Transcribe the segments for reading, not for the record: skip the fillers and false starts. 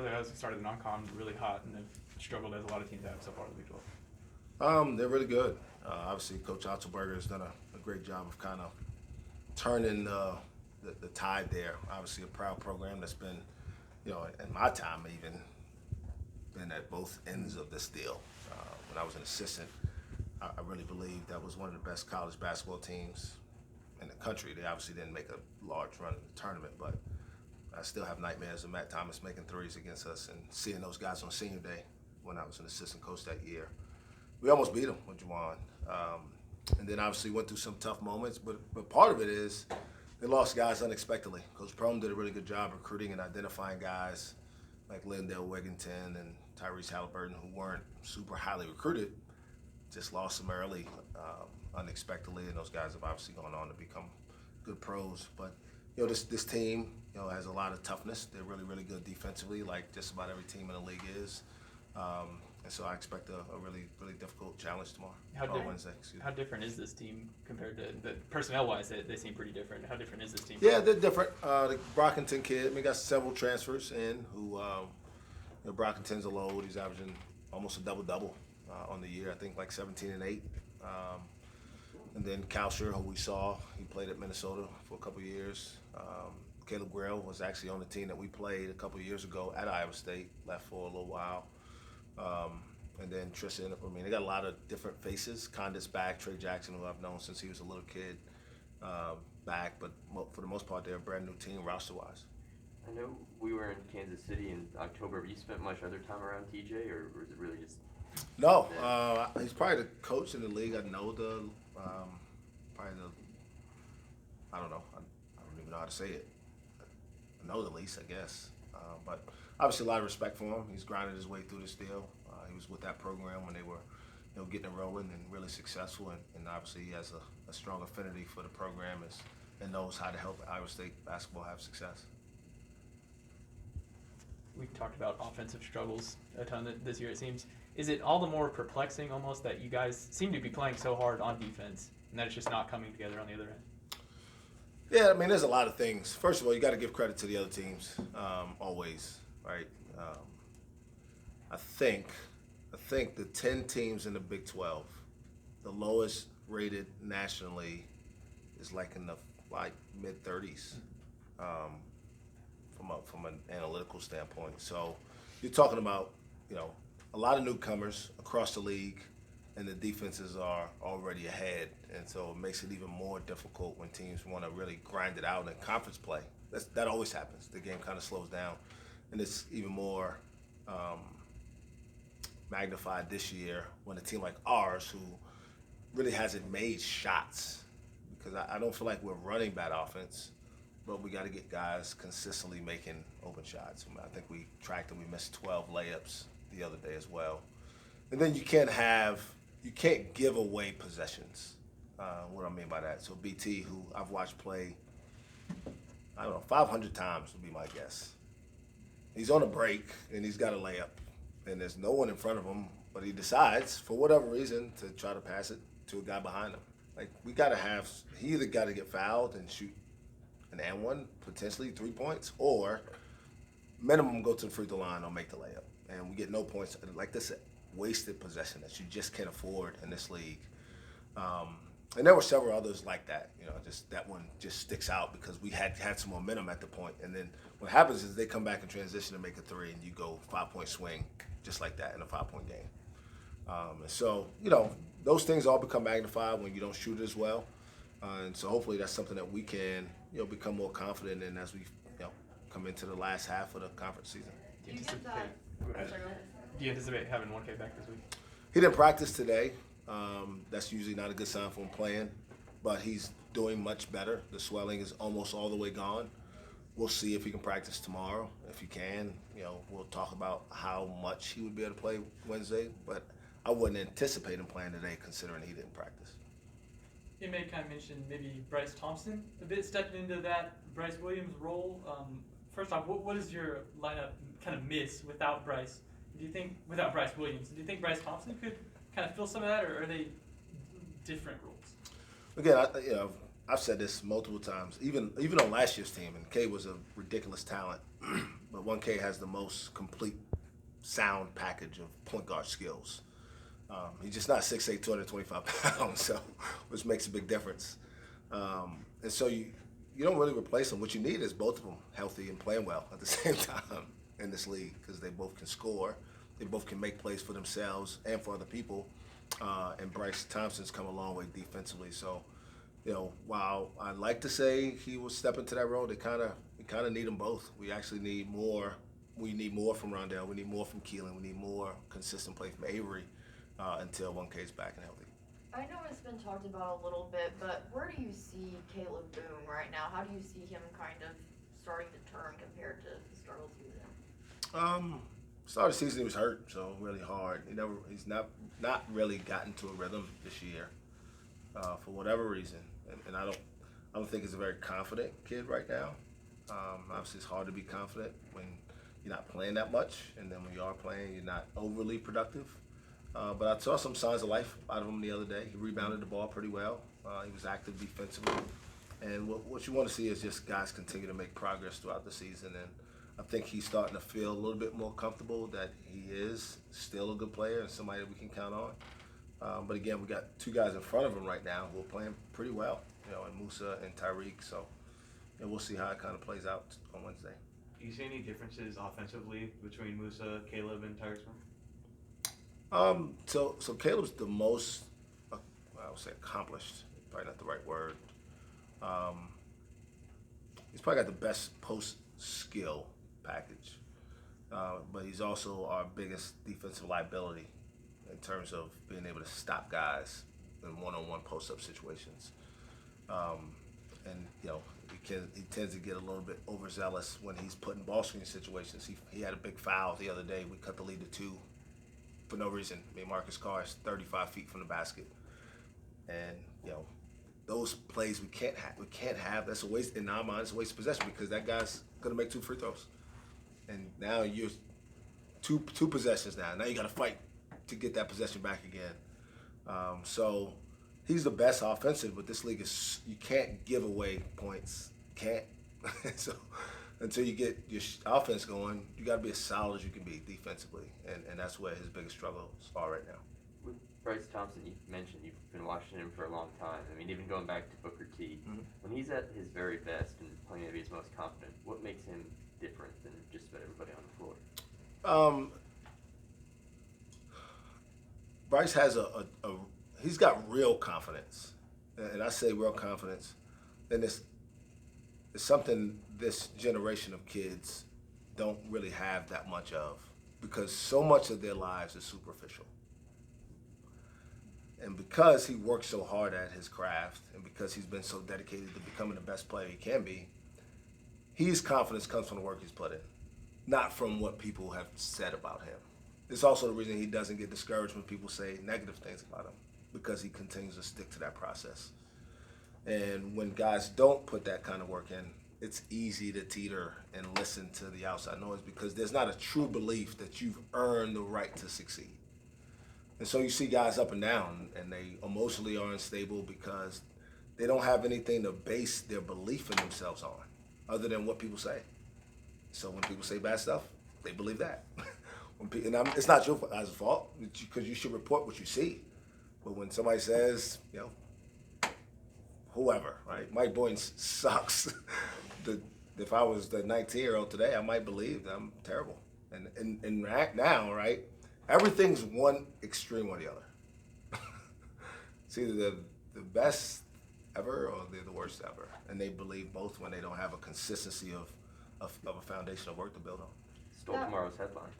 the guys who started the non-con really hot and have struggled as a lot of teams have so far in the Big 12? They're really good. Obviously, Coach Otzelberger has done a great job of kind of turning the tide there. Obviously, a proud program that's been, in my time even, been at both ends of this deal. When I was an assistant, I really believe that was one of the best college basketball teams in the country. They obviously didn't make a large run in the tournament, but I still have nightmares of Matt Thomas making threes against us and seeing those guys on senior day when I was an assistant coach that year. We almost beat them with Juwan. And then obviously went through some tough moments, but part of it is they lost guys unexpectedly. Coach Prohm did a really good job recruiting and identifying guys like Lindell Wigginton and Tyrese Halliburton who weren't super highly recruited, just lost them early unexpectedly, and those guys have obviously gone on to become good pros. But this team has a lot of toughness. They're really, really good defensively, like just about every team in the league is. And so I expect a really, really difficult challenge tomorrow, Wednesday. How different is this team compared to the personnel-wise? They seem pretty different. How different is this team? Yeah, they're different. The Brockington kid, we got several transfers in who, Brockington's a load. He's averaging almost a double-double on the year. I think like 17 and 8. And then Kalsher, who we saw, he played at Minnesota for a couple of years. Caleb Grill was actually on the team that we played a couple of years ago at Iowa State, left for a little while. And then Tristan, they got a lot of different faces. Condit's back, Trey Jackson, who I've known since he was a little kid, back. But for the most part, they're a brand new team roster-wise. I know we were in Kansas City in October. Have you spent much other time around TJ, or is it really just? No, he's probably the coach in the league. I know I don't know. I don't even know how to say it. I know the least, I guess. But obviously a lot of respect for him. He's grinded his way through this deal. He was with that program when they were, getting it rolling and really successful. And obviously he has a strong affinity for the program and knows how to help Iowa State basketball have success. We've talked about offensive struggles a ton this year, it seems. Is it all the more perplexing almost that you guys seem to be playing so hard on defense and that it's just not coming together on the other end? Yeah, there's a lot of things. First of all, you got to give credit to the other teams, always, right? I think the 10 teams in the Big 12, the lowest rated nationally is like in the mid 30s from an analytical standpoint. So you're talking about a lot of newcomers across the league, and the defenses are already ahead, and so it makes it even more difficult when teams want to really grind it out in conference play. That always happens. The game kind of slows down, and it's even more magnified this year when a team like ours, who really hasn't made shots, because I don't feel like we're running bad offense, but we got to get guys consistently making open shots. I think we tracked and we missed 12 layups the other day as well. And then you can't give away possessions. What do I mean by that? So BT, who I've watched play, 500 times would be my guess. He's on a break and he's got a layup, and there's no one in front of him, but he decides, for whatever reason, to try to pass it to a guy behind him. He either got to get fouled and shoot an and one, potentially 3 points, or minimum go to the free throw line or make the layup. And we get no points. Like this, wasted possession that you just can't afford in this league. And there were several others like that. Just that one just sticks out because we had some momentum at the point. And then what happens is they come back in transition and make a three, and you go 5-point swing just like that in a 5-point game. And so, those things all become magnified when you don't shoot as well. And so hopefully that's something that we can, become more confident in as we, come into the last half of the conference season. Do you anticipate having 1K back this week? He didn't practice today. That's usually not a good sign for him playing, but he's doing much better. The swelling is almost all the way gone. We'll see if he can practice tomorrow. If he can, we'll talk about how much he would be able to play Wednesday, but I wouldn't anticipate him playing today considering he didn't practice. You may kind of mention maybe Bryce Thompson a bit stepping into that Bryce Williams role. First off, what is your lineup kind of miss without Bryce? Without Bryce Williams, do you think Bryce Thompson could kind of fill some of that, or are they different roles? Again, I've said this multiple times, even on last year's team, and Kay was a ridiculous talent, but 1K has the most complete sound package of point guard skills. He's just not 6'8", 225 pounds, so which makes a big difference. And so you don't really replace them. What you need is both of them healthy and playing well at the same time in this league, because they both can score, they both can make plays for themselves and for other people. And Bryce Thompson's come a long way defensively. So, while I like to say he will step into that role, we kind of need them both. We actually need more. We need more from Rondell. We need more from Keelan. We need more consistent play from Avery until 1K's back and healthy. I know it's been talked about a little bit, but where do you see Caleb Boone right now? How do you see him kind of starting to turn compared to the start of the season? Start of the season he was hurt, so really hard. He's not really gotten to a rhythm this year for whatever reason, and I don't think he's a very confident kid right now. Obviously, it's hard to be confident when you're not playing that much, and then when you are playing, you're not overly productive. But I saw some signs of life out of him the other day. He rebounded the ball pretty well. He was active defensively. And what you want to see is just guys continue to make progress throughout the season. And I think he's starting to feel a little bit more comfortable that he is still a good player and somebody that we can count on. But again, we got two guys in front of him right now who are playing pretty well, and Musa and Tyreek. So we'll see how it kind of plays out on Wednesday. Do you see any differences offensively between Musa, Caleb, and Tyreek? So Caleb's the most, I would say accomplished, probably not the right word. He's probably got the best post skill package, but he's also our biggest defensive liability in terms of being able to stop guys in one-on-one post-up situations. And he tends to get a little bit overzealous when he's put in ball screen situations. He had a big foul the other day. We cut the lead to 2. For no reason. Marcus Carr is 35 feet from the basket, and those plays we can't have. That's a waste in our minds. It's a waste of possession because that guy's gonna make 2 free throws, and now you're two possessions now. Now you got to fight to get that possession back again. So he's the best offensive, but this league is you can't give away points. Can't. So until you get your offense going, you got to be as solid as you can be defensively, and that's where his biggest struggles are right now. With Bryce Thompson, you mentioned you've been watching him for a long time. I mean, even going back to Booker T, when he's at his very best and playing to be his most confident, what makes him different than just about everybody on the floor? Bryce has he's got real confidence, and I say real confidence, and it's something this generation of kids don't really have that much of, because so much of their lives is superficial. And because he works so hard at his craft, and because he's been so dedicated to becoming the best player he can be, his confidence comes from the work he's put in, not from what people have said about him. It's also the reason he doesn't get discouraged when people say negative things about him, because he continues to stick to that process. And when guys don't put that kind of work in, it's easy to teeter and listen to the outside noise, because there's not a true belief that you've earned the right to succeed. And so you see guys up and down, and they emotionally are unstable because they don't have anything to base their belief in themselves on other than what people say. So when people say bad stuff, they believe that. It's not your guys' fault, because you should report what you see. But when somebody says, whoever, right? Mike Boynton sucks. If I was the 19-year-old today, I might believe that I'm terrible. And now, right, everything's one extreme or the other. It's either the best ever or they're the worst ever. And they believe both when they don't have a consistency of a foundation of work to build on. Stole tomorrow's headline.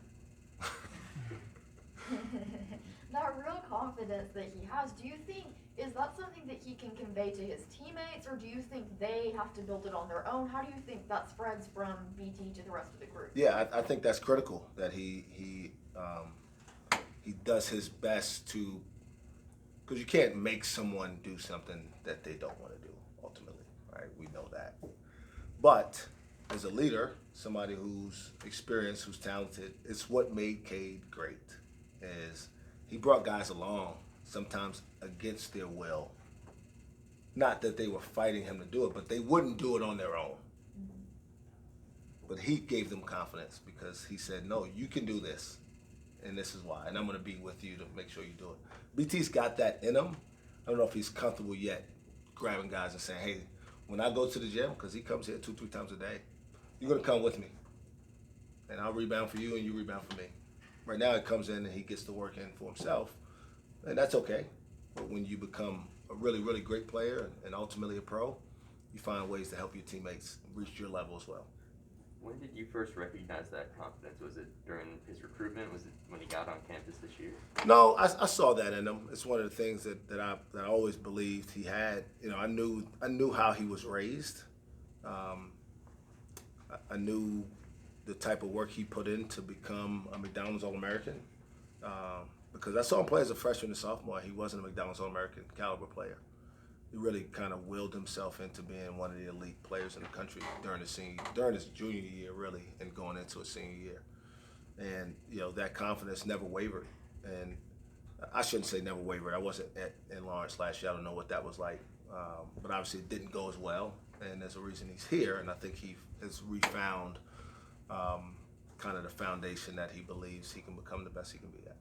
That real confidence that he has, do you think, is that something that he can convey to his teammates, or do you think they have to build it on their own? How do you think that spreads from BT to the rest of the group? Yeah, I think that's critical, that he does his best to, because you can't make someone do something that they don't want to do, ultimately, right? We know that. But as a leader, somebody who's experienced, who's talented, it's what made Cade great, is he brought guys along, sometimes against their will. Not that they were fighting him to do it, but they wouldn't do it on their own. but he gave them confidence because he said, no, you can do this, and this is why, and I'm going to be with you to make sure you do it. BT's got that in him. I don't know if he's comfortable yet grabbing guys and saying, hey, when I go to the gym, because he comes here 2-3 times a day, you're going to come with me, and I'll rebound for you and you rebound for me. Right now, he comes in and he gets to work in for himself, and that's okay. But when you become a really, really great player and ultimately a pro, you find ways to help your teammates reach your level as well. When did you first recognize that confidence? Was it during his recruitment? Was it when he got on campus this year? No, I saw that in him. It's one of the things that I always believed he had. You know, I knew how he was raised. I knew the type of work he put in to become a McDonald's All-American. Because I saw him play as a freshman and sophomore. He wasn't a McDonald's All-American caliber player. He really kind of willed himself into being one of the elite players in the country during his junior year, really, and going into his senior year. And you know, that confidence never wavered. And I shouldn't say never wavered. I wasn't in Lawrence last year. I don't know what that was like. But obviously, it didn't go as well. And there's a reason he's here. And I think he has refound kind of the foundation that he believes he can become the best he can be at.